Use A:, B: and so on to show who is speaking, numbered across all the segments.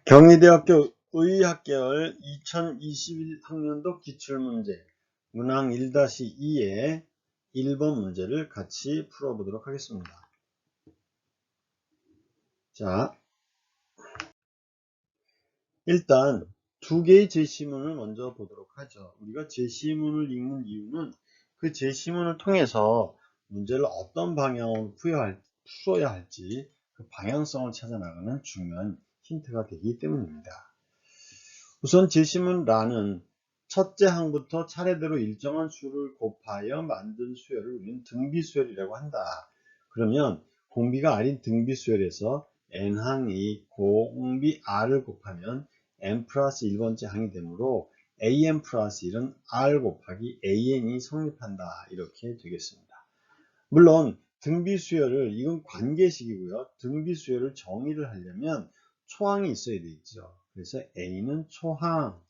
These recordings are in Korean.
A: 경희대학교 의학계열 2021학년도 기출문제 문항 1-2의 1번 문제를 같이 풀어보도록 하겠습니다. 자, 일단 두 개의 제시문을 먼저 보도록 하죠. 우리가 제시문을 읽는 이유는 그 제시문을 통해서 문제를 어떤 방향으로 풀어야 할지 그 방향성을 찾아나가는 중요한 힌트가 되기 때문입니다. 우선 제시문 라는 첫째 항부터 차례대로 일정한 수를 곱하여 만든 수열을 우리는 등비수열이라고 한다. 그러면 공비가 R인 등비수열에서 n항이 공비 R을 곱하면 n 플러스 1번째 항이 되므로 an 플러스 1은 R 곱하기 an이 성립한다. 이렇게 되겠습니다. 물론 등비수열을, 이건 관계식이고요. 등비수열을 정의를 하려면 초항이 있어야 되겠죠. 그래서 A는 초항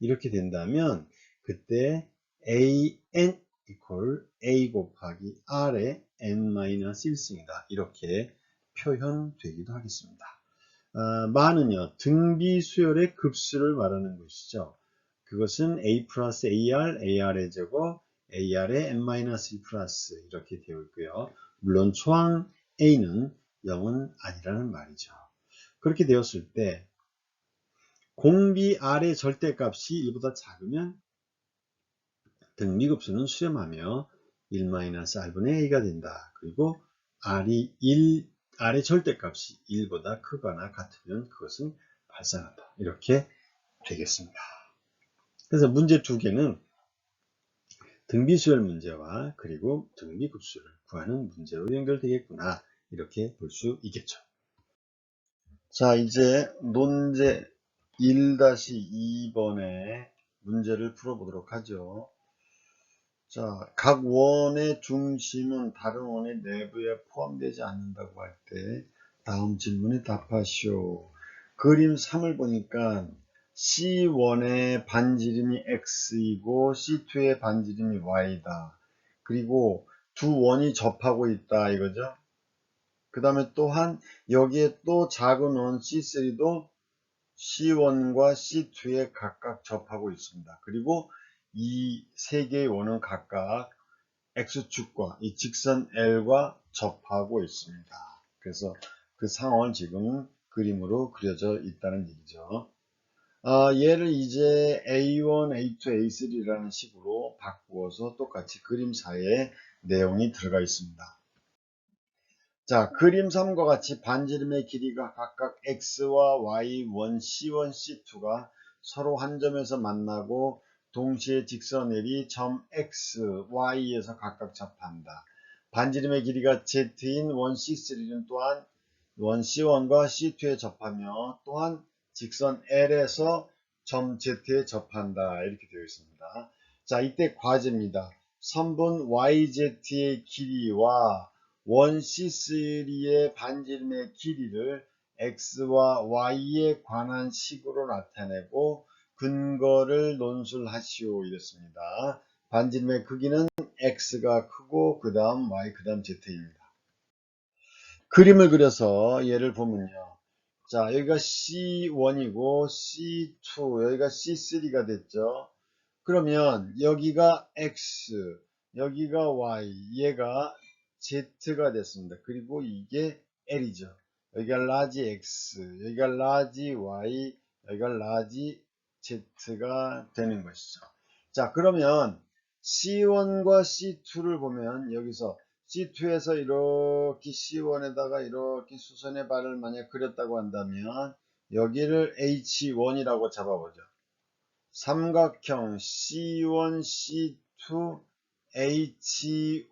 A: 이렇게 된다면 그때 AN equal A 곱하기 R의 n-1승이다. 이렇게 표현되기도 하겠습니다. 마는요, 등비수열의 급수를 말하는 것이죠. 그것은 A 플러스 AR, AR의 제곱, AR의 n-1 플러스 이렇게 되어 있고요. 물론 초항 A는 0은 아니라는 말이죠. 그렇게 되었을 때 공비 R의 절대값이 1보다 작으면 등비급수는 수렴하며 1-R분의 A가 된다. 그리고 R의 절대값이 1보다 크거나 같으면 그것은 발생한다. 이렇게 되겠습니다. 그래서 문제 두 개는 등비수열 문제와 그리고 등비급수를 구하는 문제로 연결되겠구나. 이렇게 볼 수 있겠죠. 자, 이제 논제 1-2번의 문제를 풀어보도록 하죠. 자, 각 원의 중심은 다른 원의 내부에 포함되지 않는다고 할 때 다음 질문에 답하시오. 그림 3을 보니까 C1의 반지름이 X이고 C2의 반지름이 Y다. 그리고 두 원이 접하고 있다 이거죠. 그 다음에 또한 여기에 또 작은 원 C3도 C1과 C2에 각각 접하고 있습니다. 그리고 이 세 개의 원은 각각 X축과 이 직선 L과 접하고 있습니다. 그래서 그 상황을 지금 그림으로 그려져 있다는 얘기죠. 얘를 이제 A1, A2, A3라는 식으로 바꾸어서 똑같이 그림사에 내용이 들어가 있습니다. 자, 그림 3과 같이 반지름의 길이가 각각 X와 Y1, C1, C2가 서로 한 점에서 만나고 동시에 직선 L이 점 X, Y에서 각각 접한다. 반지름의 길이가 Z인 1C3는 또한 1C1과 C2에 접하며 또한 직선 L에서 점 Z에 접한다. 이렇게 되어 있습니다. 자, 이때 과제입니다. 선분 YZ의 길이와 1C3의 반지름의 길이를 X와 Y에 관한 식으로 나타내고 근거를 논술하시오 이랬습니다. 반지름의 크기는 X가 크고 그 다음 Y 그 다음 Z입니다. 그림을 그려서 얘를 보면요. 자, 여기가 C1이고 C2, 여기가 C3가 됐죠. 그러면 여기가 X, 여기가 Y, 얘가 Z가 됐습니다. 그리고 이게 L이죠. 여기가 라지 X, 여기가 라지 Y, 여기가 라지 Z가 되는 것이죠. 자, 그러면 C1과 C2를 보면 여기서 C2에서 이렇게 C1에다가 이렇게 수선의 발을 만약 그렸다고 한다면 여기를 H1이라고 잡아보죠. 삼각형 C1, C2,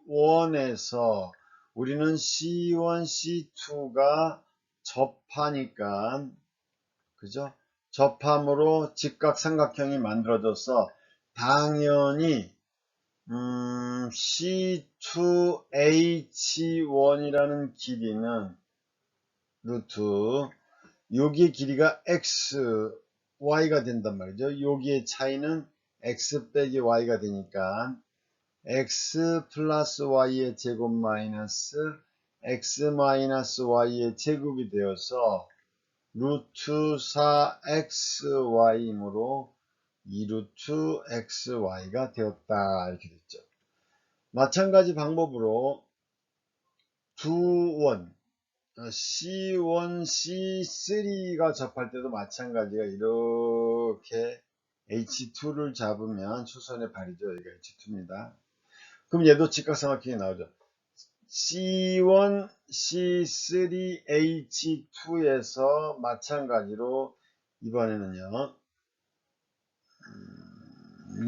A: H1에서 우리는 C1, C2가 접하니까, 그죠? 접함으로 직각삼각형이 만들어져서 당연히 C2H1이라는 길이는 루트 여기의 길이가 X, Y가 된단 말이죠. 여기의 차이는 X 빼기 Y가 되니까 X 플러스 Y의 제곱 마이너스 X 마이너스 Y의 제곱이 되어서 루트 4xy이므로 2루트 xy가 되었다. 이렇게 됐죠. 마찬가지 방법으로 두 원 C1, C3가 접할 때도 마찬가지가 이렇게 H2를 잡으면 수선의 발이죠. 여기가 H2입니다. 그럼 얘도 직각삼각형이 나오죠. C1, C3, H2에서 마찬가지로 이번에는요.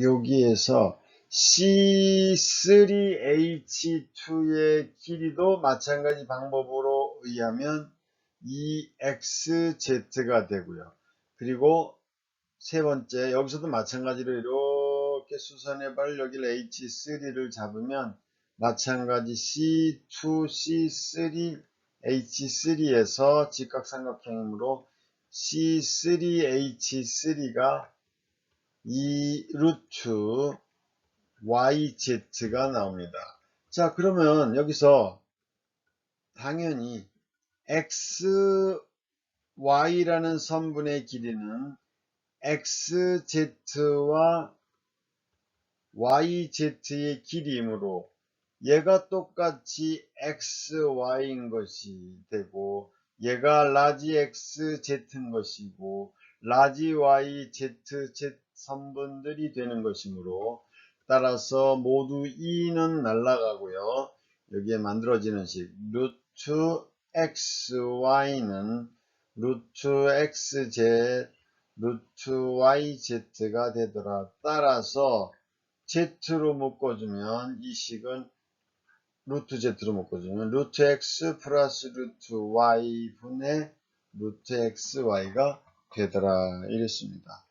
A: 여기에서 C3H2의 길이도 마찬가지 방법으로 의하면 EXZ가 되고요. 그리고 세 번째, 여기서도 마찬가지로 이렇게 수선의 발 여기를 H3를 잡으면 마찬가지 C2, C3, H3에서 직각삼각형이므로 C3H3가 2루트 YZ가 나옵니다. 자, 그러면 여기서 당연히 XY라는 선분의 길이는 XZ와 YZ의 길이이므로 얘가 똑같이 XY인 것이 되고 얘가 라지 XZ인 것이고 라지 YZZ 선분들이 되는 것이므로 따라서 모두 2는 날아가고요. 여기에 만들어지는 식 루트 XY는 루트 XZ 루트 YZ가 되더라. 따라서 Z로 묶어주면 이 식은 루트 Z로 묶어주면 루트 X 플러스 루트 Y 분의 루트 XY가 되더라. 이랬습니다.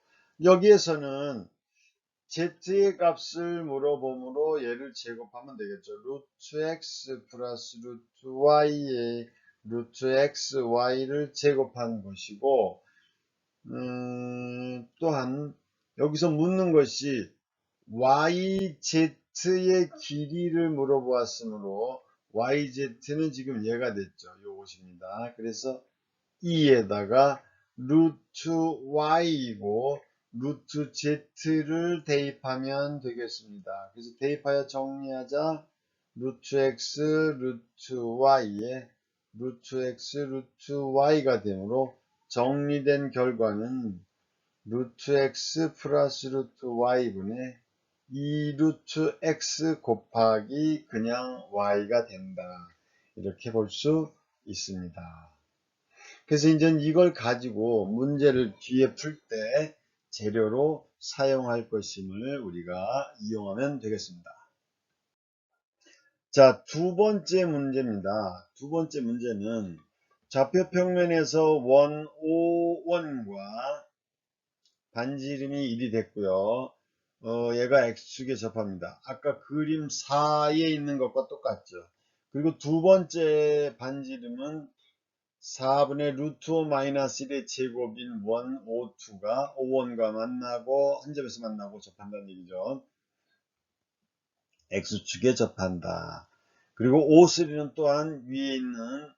A: 여기에서는 Z의 값을 물어보므로 얘를 제곱하면 되겠죠. 루트 X 플러스 루트 Y의 루트 XY를 제곱한 것이고 또한 여기서 묻는 것이 YZ의 길이를 물어보았으므로 YZ는 지금 얘가 됐죠. 요것입니다. 그래서 2에다가 루트 Y이고 루트 Z를 대입하면 되겠습니다. 그래서 대입하여 정리하자 루트 X 루트 Y에 루트 X 루트 Y가 되므로 정리된 결과는 루트 X 플러스 루트 Y분의 2 루트 X 곱하기 그냥 Y가 된다. 이렇게 볼 수 있습니다. 그래서 이제 이걸 가지고 문제를 뒤에 풀 때 재료로 사용할 것임을 우리가 이용하면 되겠습니다. 자, 두 번째 문제입니다. 두 번째 문제는 좌표 평면에서 원 O1과 반지름이 1이 됐고요. 얘가 X축에 접합니다. 아까 그림 4에 있는 것과 똑같죠. 그리고 두 번째 반지름은 4분의 루트 5 마이너스 1의 제곱인 1, 5, 2가 5원과 만나고 한 점에서 만나고 접한다는 얘기죠. X축에 접한다. 그리고 O3는 또한 위에 있는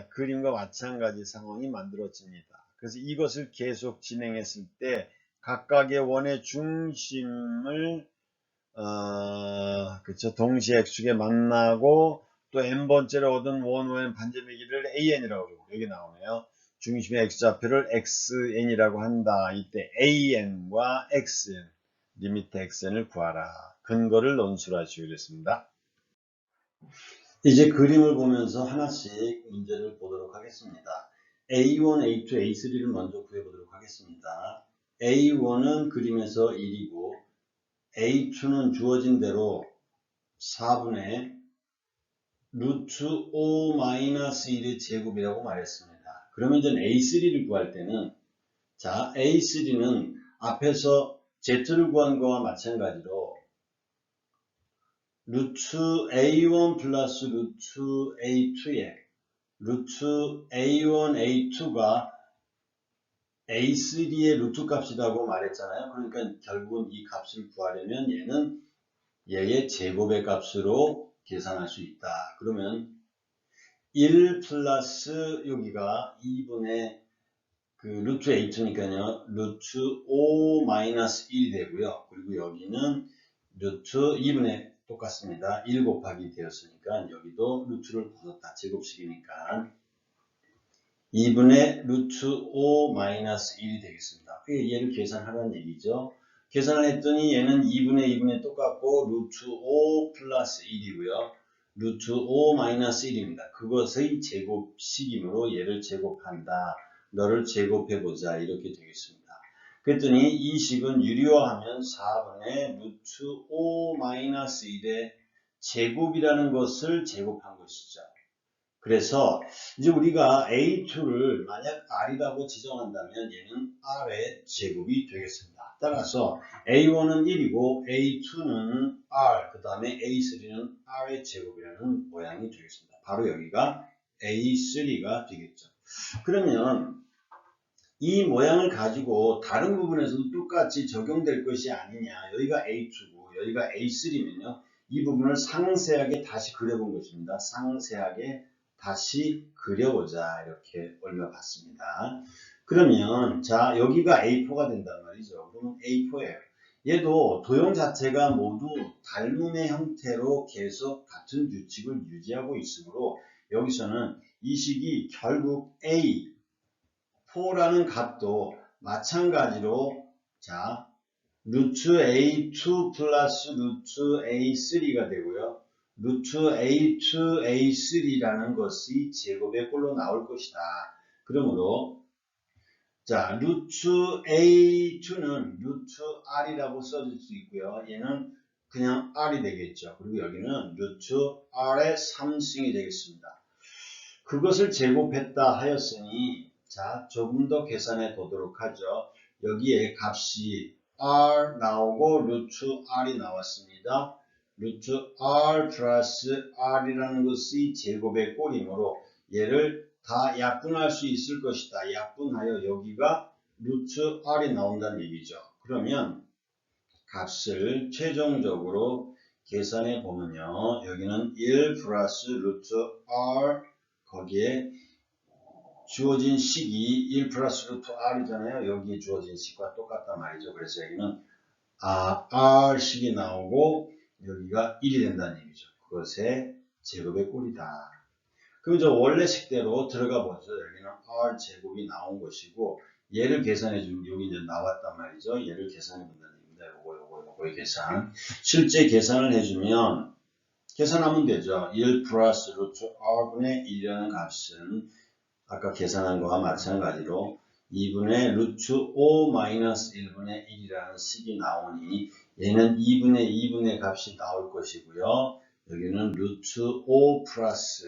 A: 그림과 마찬가지 상황이 만들어집니다. 그래서 이것을 계속 진행했을 때 각각의 원의 중심을 그쵸, 동시에 X축에 만나고 또 n번째로 얻은 원의 반점의 길이를 an이라고 그러고 여기 나오네요. 중심의 x좌표를 xn이라고 한다. 이때 an과 xn, 리미트 xn을 구하라. 근거를 논술하시오 그랬습니다. 이제 그림을 보면서 하나씩 문제를 보도록 하겠습니다. A1, A2, A3를 먼저 구해보도록 하겠습니다. A1은 그림에서 1이고 A2는 주어진 대로 4분의 루트 5 마이너스 1의 제곱이라고 말했습니다. 그러면 이제 A3를 구할 때는 자 A3는 앞에서 Z를 구한 거와 마찬가지로 루트 A1 플러스 루트 A2에 루트 A1, A2가 A3의 루트 값이라고 말했잖아요. 그러니까 결국은 이 값을 구하려면 얘는 얘의 제곱의 값으로 계산할 수 있다. 그러면 1 플러스 여기가 2분의
B: 그 루트 a2니까요. 루트 5 마이너스 1이 되고요. 그리고 여기는 루트 2분의 똑같습니다. 1 곱하기 되었으니까 여기도 루트를 벗었다. 제곱식이니까 2분의 루트 5 마이너스 1이 되겠습니다. 얘를 계산하라는 얘기죠. 계산을 했더니 얘는 2분의 똑같고 루트 5 플러스 1이고요. 루트 5 마이너스 1입니다. 그것의 제곱식이므로 얘를 제곱한다. 너를 제곱해보자. 이렇게 되겠습니다. 그랬더니 이 식은 유리화하면 4분의 루트 5 마이너스 1의 제곱이라는 것을 제곱한 것이죠. 그래서 이제 우리가 A2를 만약 R이라고 지정한다면 얘는 R의 제곱이 되겠습니다. 따라서 A1은 1이고 A2는 R, 그 다음에 A3는 R의 제곱이라는 모양이 되겠습니다. 바로 여기가 A3가 되겠죠. 그러면 이 모양을 가지고 다른 부분에서도 똑같이 적용될 것이 아니냐. 여기가 A2고 여기가 A3면요. 이 부분을 상세하게 다시 그려본 것입니다. 상세하게 다시 그려보자. 이렇게 올려봤습니다. 그러면 자 여기가 A4가 된단 말이죠. 그러면 A4예요. 얘도 도형 자체가 모두 닮음의 형태로 계속 같은 규칙을 유지하고 있으므로 여기서는 이 식이 결국 A4라는 값도 마찬가지로 자 루트 A2 플러스 루트 A3가 되고요. 루트 A2, A3라는 것이 제곱의 꼴로 나올 것이다. 그러므로 자 루트 A2는 루트 R이라고 써줄 수 있고요. 얘는 그냥 R이 되겠죠. 그리고 여기는 루트 R의 3승이 되겠습니다. 그것을 제곱했다 하였으니 자 조금 더 계산해 보도록 하죠. 여기에 값이 R 나오고 루트 R이 나왔습니다. 루트 R 플러스 R이라는 것이 제곱의 꼴이므로 얘를 다 약분할 수 있을 것이다. 약분하여 여기가 루트 R이 나온다는 얘기죠. 그러면 값을 최종적으로 계산해 보면요. 여기는 1 플러스 루트 R 거기에 주어진 식이 1 플러스 루트 R이잖아요. 여기에 주어진 식과 똑같단 말이죠. 그래서 여기는 R식이 나오고 여기가 1이 된다는 얘기죠. 그것의 제곱의 꼴이다. 그럼 저 원래 식대로 들어가 보죠. 여기는 R제곱이 나온 것이고 얘를 계산해 주면 여기 이제 나왔단 말이죠. 얘를 계산해 본다는 얘기입니다. 요거의 계산. 실제 계산을 해주면 계산하면 되죠. 1 플러스 루트 R분의 1이라는 값은 아까 계산한 거와 마찬가지로 2분의 루트 5 마이너스 1분의 1이라는 식이 나오니 얘는 2분의 값이 나올 것이고요. 여기는 루트 5 플러스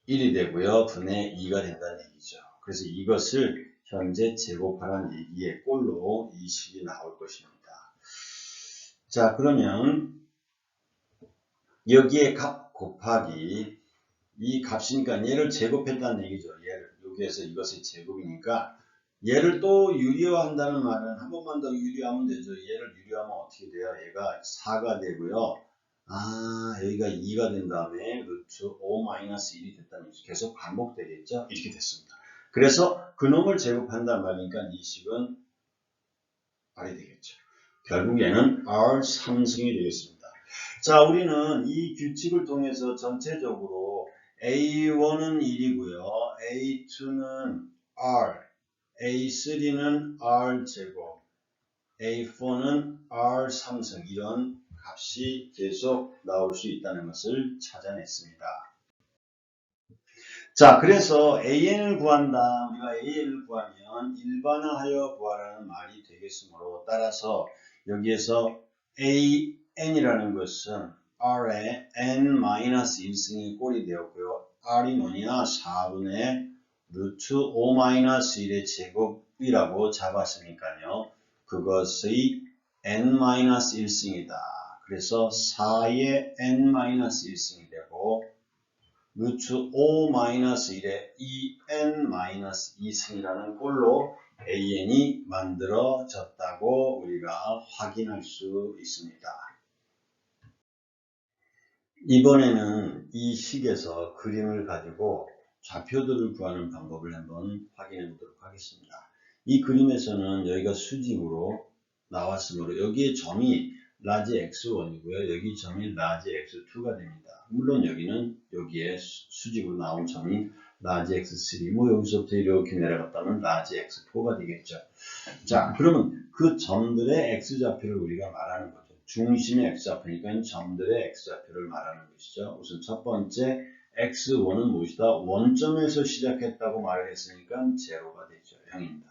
B: 1이 되고요. 분의 2가 된다는 얘기죠. 그래서 이것을 현재 제곱하라는 얘기의 꼴로 이 식이 나올 것입니다. 자, 그러면 여기에 값 곱하기 이 값이니까 얘를 제곱했다는 얘기죠. 얘를 여기에서 이것이 제곱이니까 얘를 또 유리화한다는 말은 한 번만 더 유리하면 되죠. 얘를 유리하면 어떻게 돼요? 얘가 4가 되고요. 여기가 2가 된 다음에 루트 5-1이 됐다는 얘기죠. 계속 반복되겠죠? 이렇게 됐습니다. 그래서 그놈을 제곱한단 말이니까 이 식은 R이 되겠죠. 결국에는 R 3승이 되겠습니다. 자, 우리는 이 규칙을 통해서 전체적으로 A1은 1이고요. A2는 R, A3는 R제곱, A4는 R 3승 이런 값이 계속 나올 수 있다는 것을 찾아냈습니다. 자, 그래서 AN을 구한다. 우리가 AN을 구하면 일반화하여 구하라는 말이 되겠으므로 따라서 여기에서 AN이라는 것은 R의 N-1승의 꼴이 되었고요. R이 뭐냐? 4분의 루트 5-1의 제곱이라고 잡았으니까요. 그것의 N-1승이다. 그래서 4의 N-1승이 되고 루트 5-1의 2n-2승이라는 꼴로 AN이 만들어졌다고 우리가 확인할 수 있습니다. 이번에는 이 식에서 그림을 가지고 좌표들을 구하는 방법을 한번 확인해 보도록 하겠습니다. 이 그림에서는 여기가 수직으로 나왔으므로 여기에 점이 라지 x1이고요. 여기 점이 라지 x2가 됩니다. 물론 여기는 여기에 수직으로 나온 점이 라지 x3, 뭐 여기서부터 이렇게 내려갔다면 라지 x4가 되겠죠. 자, 그러면 그 점들의 x좌표를 우리가 말하는 거죠. 중심의 x좌표니까 점들의 x좌표를 말하는 것이죠. 우선 첫 번째 x1은 무엇이다? 원점에서 시작했다고 말을 했으니까 제로가 되죠. 0입니다.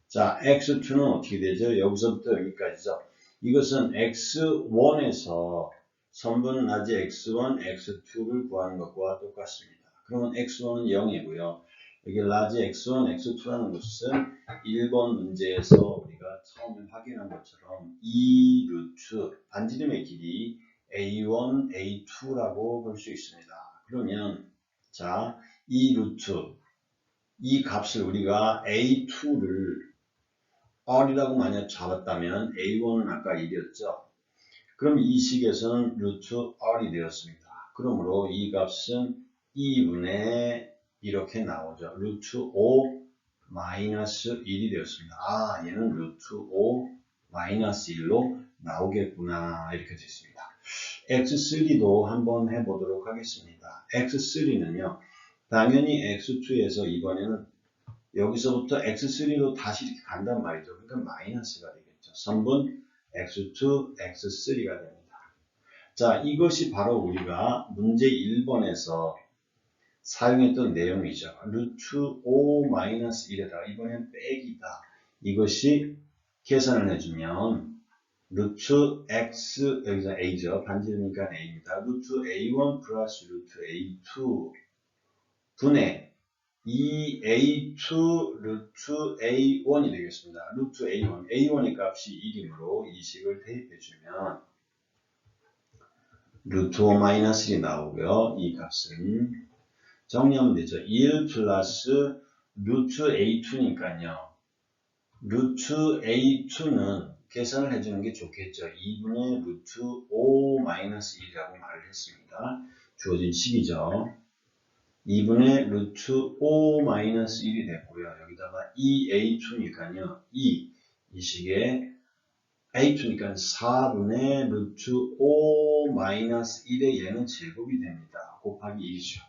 B: 자, x2는 어떻게 되죠? 여기서부터 여기까지죠. 이것은 x1에서 선분 라지 x1, x2를 구하는 것과 똑같습니다. 그러면 x1은 0이고요. 여기 라지 x1, x2라는 것은 1번 문제에서 우리가 처음에 확인한 것처럼 이 루트 반지름의 길이 a1, a2라고 볼 수 있습니다. 그러면 자, 이 루트 이 값을 우리가 a2를 R이라고 만약 잡았다면 A1은 아까 1이었죠. 그럼 이 식에서는 루트 R이 되었습니다. 그러므로 이 값은 2분의 이렇게 나오죠. 루트 5 마이너스 1이 되었습니다. 아, 얘는 루트 5 마이너스 1로 나오겠구나. 이렇게 됐습니다. X3도 한번 해보도록 하겠습니다. X3는요. 당연히 X2에서 이번에는 여기서부터 x3로 다시 이렇게 간단 말이죠. 그러니까 마이너스가 되겠죠. 선분 x2, x3가 됩니다. 자, 이것이 바로 우리가 문제 1번에서 사용했던 내용이죠. 루트 5 마이너스 1에다가 이번엔 빼기다. 이것이 계산을 해주면 루트 x, 여기서 a죠. 반지름이니까 a입니다. 루트 a1 플러스 루트 a2 분의 2a2 루트 a1이 되겠습니다. 루트 a1, a1의 값이 1이므로 이 식을 대입해주면 루트 5 마이너스 1이 나오고요. 이 값은 정리하면 되죠. 1 플러스 루트 a2니까요. 루트 a2는 계산을 해주는 게 좋겠죠. 2분의 루트 5 마이너스 1이라고 말을 했습니다. 주어진 식이죠. 2분의 루트 5 마이너스 1이 됐고요. 여기다가 2a2니까요. 이 식에 a2니까 4분의 루트 5 마이너스 1의 얘는 제곱이 됩니다. 곱하기 1이죠.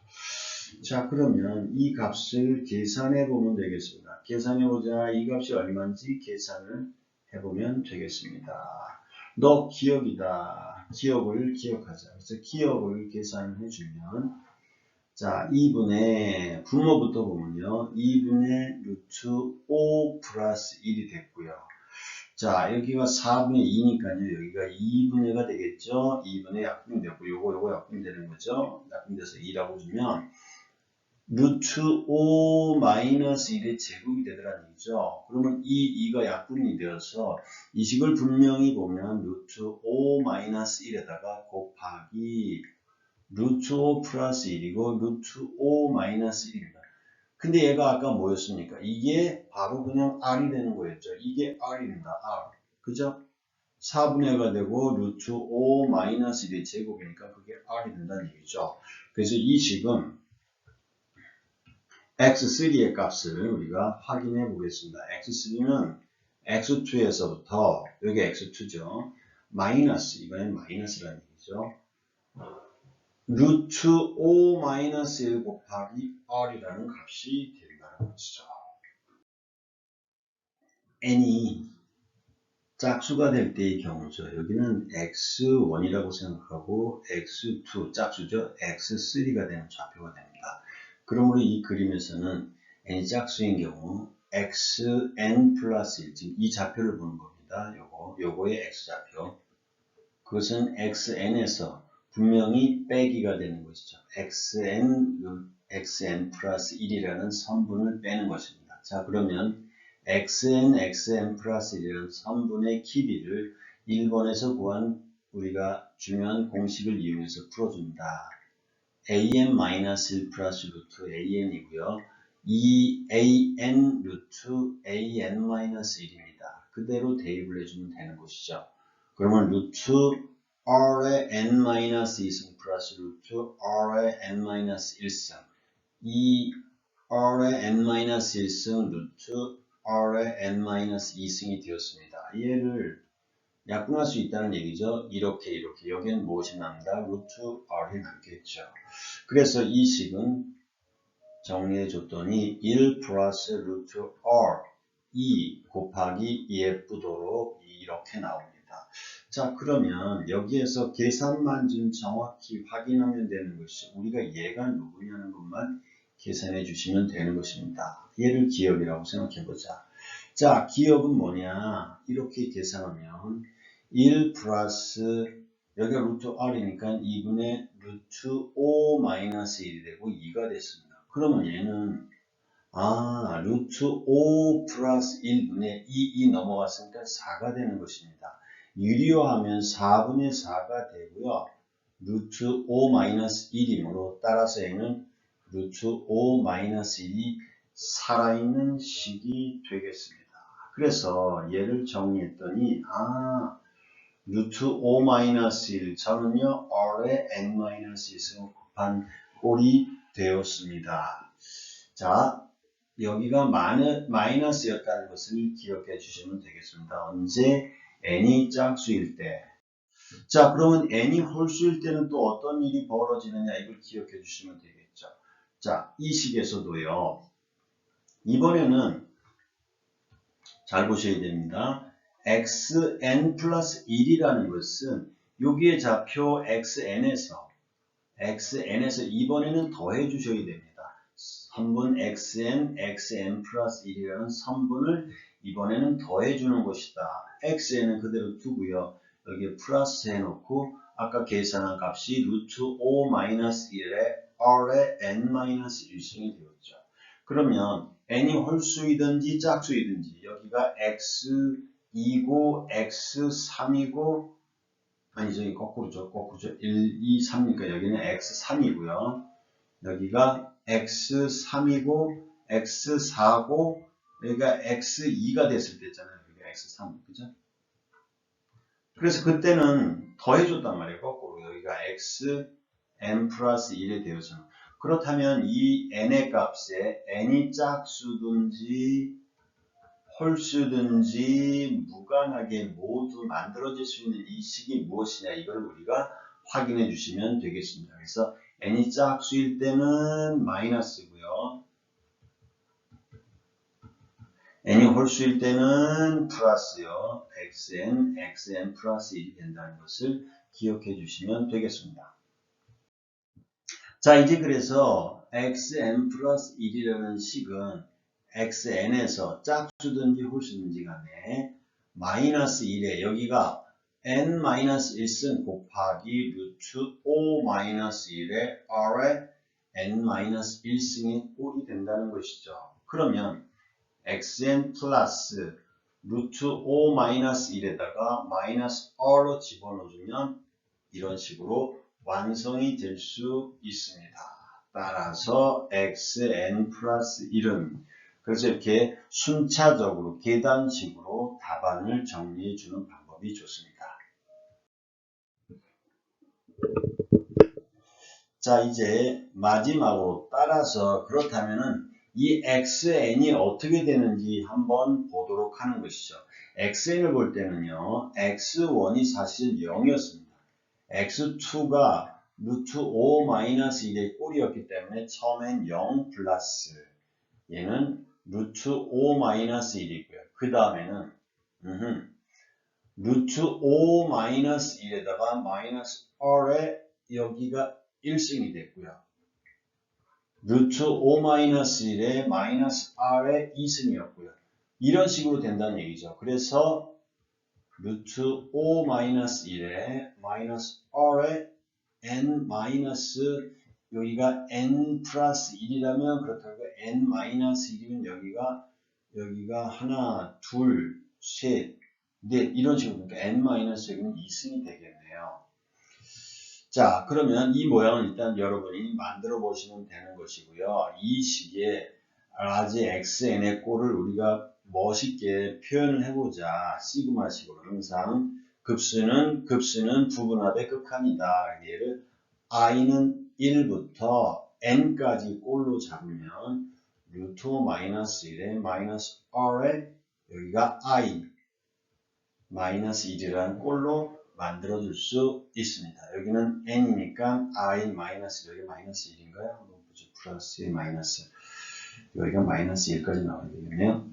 B: 자, 그러면 이 값을 계산해 보면 되겠습니다. 계산해 보자. 이 값이 얼마인지 계산을 해보면 되겠습니다. 너 기억이다. 기억을 기억하자. 그래서 기억을 계산을 해주면 자, 2분의 분모부터 보면요. 2분의 루트 5 플러스 1이 됐고요. 자, 여기가 4분의 2니까요. 여기가 2분의가 되겠죠. 2분의 약분이 되고 요거 약분이 되는 거죠. 약분돼서 2라고 주면 루트 5 마이너스 1의 제곱이 되더라는 얘기죠. 그러면 이 2가 약분이 되어서 이 식을 분명히 보면 루트 5 마이너스 1에다가 곱하기 루트 5 플러스 1이고 루트 5 마이너스 1입니다. 근데 얘가 아까 뭐였습니까? 이게 바로 그냥 R이 되는 거였죠. 이게 R입니다. R. 그죠? 4분의 1가 되고 루트 5 마이너스 1의 제곱이니까 그게 R이 된다는 얘기죠. 그래서 이 식은 X3의 값을 우리가 확인해 보겠습니다. X3는 X2에서부터 여기 X2죠. 마이너스, 이번엔 마이너스라는 얘기죠. 루트 5 마이너스 1 곱하기 R이라는 값이 된다는 것이죠. n이 짝수가 될 때의 경우죠. 여기는 x1이라고 생각하고 x2 짝수죠. x3가 되는 좌표가 됩니다. 그러므로 이 그림에서는 n이 짝수인 경우 xn 플러스 1, 지금 이 좌표를 보는 겁니다. 요거의 x좌표. 그것은 xn에서 분명히 빼기가 되는 것이죠. xn 플러스 1이라는 선분을 빼는 것입니다. 자, 그러면 xn 플러스 1이라는 선분의 길이를 1번에서 구한 우리가 중요한 공식을 이용해서 풀어줍니다. an-1 플러스 루트 an이고요. 이 an 루트 an-1입니다. 그대로 대입을 해주면 되는 것이죠. 그러면 루트 r의 n-2승 플러스 루트 r의 n-1승 이 r의 n-1승 루트 r의 n-2승이 되었습니다. 얘를 약분할 수 있다는 얘기죠. 이렇게 여기는 무엇이 남다? 루트 r이 남겠죠. 그래서 이 식은 정리해 줬더니 1 플러스 루트 r 2 곱하기 2f도로 이렇게 나옵니다. 자, 그러면 여기에서 계산만 좀 정확히 확인하면 되는 것이 우리가 얘가 누구냐는 것만 계산해 주시면 되는 것입니다. 얘를 기억이라고 생각해 보자. 자, 기억은 뭐냐? 이렇게 계산하면 1 플러스 여기가 루트 r이니까 2분의 루트 5 마이너스 1이 되고 2가 됐습니다. 그러면 얘는 루트 5 플러스 1분의 2 넘어갔으니까 4가 되는 것입니다. 유리화하면 4분의 4가 되고요. 루트 5 마이너스 1이므로 따라서 얘는 루트 5 마이너스 1이 살아있는 식이 되겠습니다. 그래서 얘를 정리했더니 루트 5 마이너스 1 저는요 r의 n-1승 곱한 꼴이 되었습니다. 자, 여기가 마이너스였다는 것을 기억해 주시면 되겠습니다. 언제 n이 짝수일 때. 자, 그러면 n이 홀수일 때는 또 어떤 일이 벌어지느냐 이걸 기억해 주시면 되겠죠. 자, 이 식에서도요. 이번에는 잘 보셔야 됩니다. xn 플러스 1이라는 것은 여기에 좌표 xn에서 이번에는 더해 주셔야 됩니다. 선분 xn 플러스 1이라는 선분을 이번에는 더해 주는 것이다. xn은 그대로 두고요. 여기에 플러스 해놓고 아까 계산한 값이 루트 5 마이너스 1에 r의 n-1승이 되었죠. 그러면 n이 홀수이든지 짝수이든지 여기가 x2고 x3이고 아니 저기 거꾸로죠. 1, 2, 3이니까 여기는 x3이고요. 여기가 x3이고 x4고 여기가 x2가 됐을 때 있잖아요. 여기가 x3, 그죠? 그래서 그때는 더해줬단 말이에요. 거꾸로 여기가 xn 플러스 1에 되어서는 그렇다면 이 n의 값에 n이 짝수든지 홀수든지 무관하게 모두 만들어질 수 있는 이 식이 무엇이냐 이걸 우리가 확인해 주시면 되겠습니다. 그래서 n이 짝수일 때는 마이너스고요. n이 홀수일 때는 플러스요. xn 플러스 1이 된다는 것을 기억해 주시면 되겠습니다. 자, 이제 그래서 xn 플러스 1이라는 식은 xn에서 짝수든지 홀수든지 간에 마이너스 1에 여기가 n-1승 곱하기 루트 5 마이너스 1에 r의 n-1승의 꼴이 된다는 것이죠. 그러면 xn 플러스 루트 5 마이너스 1에다가 마이너스 r로 집어넣어주면 이런 식으로 완성이 될 수 있습니다. 따라서 xn 플러스 1은 그래서 이렇게 순차적으로 계단식으로 답안을 정리해 주는 방법이 좋습니다. 자, 이제 마지막으로 따라서 그렇다면은 이 xn이 어떻게 되는지 한번 보도록 하는 것이죠. xn을 볼 때는요. x1이 사실 0이었습니다. x2가 루트 5 마이너스 1의 꼴이었기 때문에 처음엔 0 플러스 얘는 루트 5 마이너스 1이고요. 그 다음에는 루트 5 마이너스 1에다가 마이너스 r에 여기가 1승이 됐고요. 루트 5 마이너스 1에 마이너스 r에 2승이었고요. 이런 식으로 된다는 얘기죠. 그래서 루트 5 마이너스 1에 마이너스 r에 n 마이너스 여기가 n 플러스 1이라면 그렇다고 n 마이너스 1이면 여기가 하나, 둘, 셋, 넷 이런 식으로 그러니까 n 마이너스 여기는 2승이 되겠네요. 자, 그러면 이 모양은 일단 여러분이 만들어 보시면 되는 것이고요. 이 식의 라지 xn의 꼴을 우리가 멋있게 표현을 해보자. 시그마식으로 항상 급수는 부분합의 극한이다. 얘를 i는 1부터 n까지 꼴로 잡으면 루트 5 마이너스 1에 마이너스 r에 여기가 i 마이너스 1이라는 꼴로 만들어줄 수 있습니다. 여기는 n이니까 i 마이너스 여기 마이너스 1인가요? 한번 보죠. 플러스 마이너스 여기가 마이너스 1까지 나와야 되겠네요.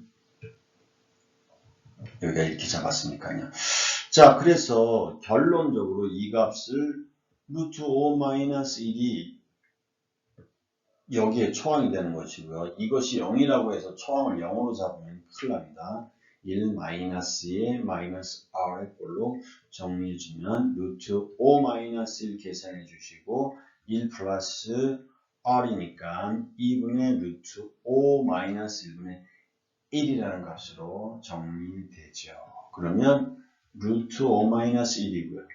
B: 여기가 이렇게 잡았으니까요. 자, 그래서 결론적으로 이 값을 루트 5 마이너스 1이 여기에 초항이 되는 것이고요. 이것이 0이라고 해서 초항을 0으로 잡으면 큰일 납니다. 1 마이너스에 마이너스 r의 꼴로 정리해주면 루트 5 마이너스 1 계산해 주시고 1 플러스 r이니까 2분의 루트 5 마이너스 1분의 1이라는 값으로 정리되죠. 그러면 루트 5 마이너스 1이고요.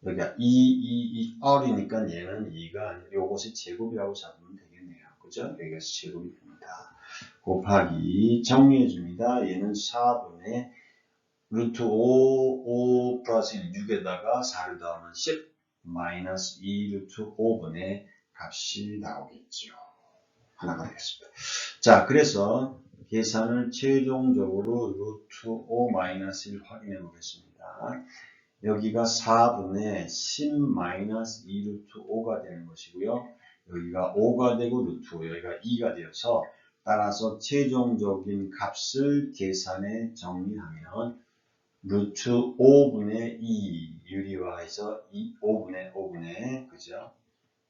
B: 여기가 2r이니까 얘는 2가 아니라 요것이 제곱이라고 잡으면 되겠네요. 그죠? 여기가 제곱이 됩니다. 곱하기 정리해줍니다. 얘는 4분의 루트 5 플러스 1 6에다가 4를 더하면 10 마이너스 2 루트 5분의 값이 나오겠죠. 하나가 되겠습니다. 자, 그래서 계산을 최종적으로 루트 5 마이너스 1 확인해 보겠습니다. 여기가 4분의 10 마이너스 2 루트 5가 되는 것이고요. 여기가 5가 되고 루트 5, 여기가 2가 되어서 따라서 최종적인 값을 계산해 정리하면 루트 5분의 2 유리화해서 5분의 그죠?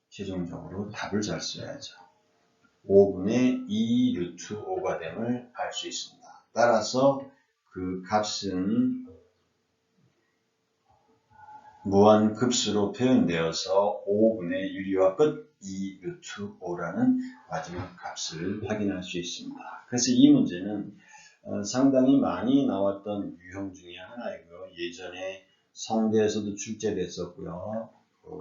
B: 최종적으로 답을 잘 써야죠. 5분의 2 루트 5가 됨을 알 수 있습니다. 따라서 그 값은 무한급수로 표현되어서 5분의 유리화 끝 2 루트 5라는 마지막 값을 확인할 수 있습니다. 그래서 이 문제는 상당히 많이 나왔던 유형 중에 하나이고요. 예전에 성대에서도 출제됐었고요.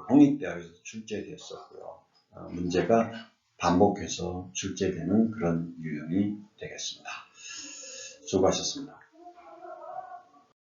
B: 홍익대학에서도 출제됐었고요. 문제가 반복해서 출제되는 그런 유형이 되겠습니다. 수고하셨습니다.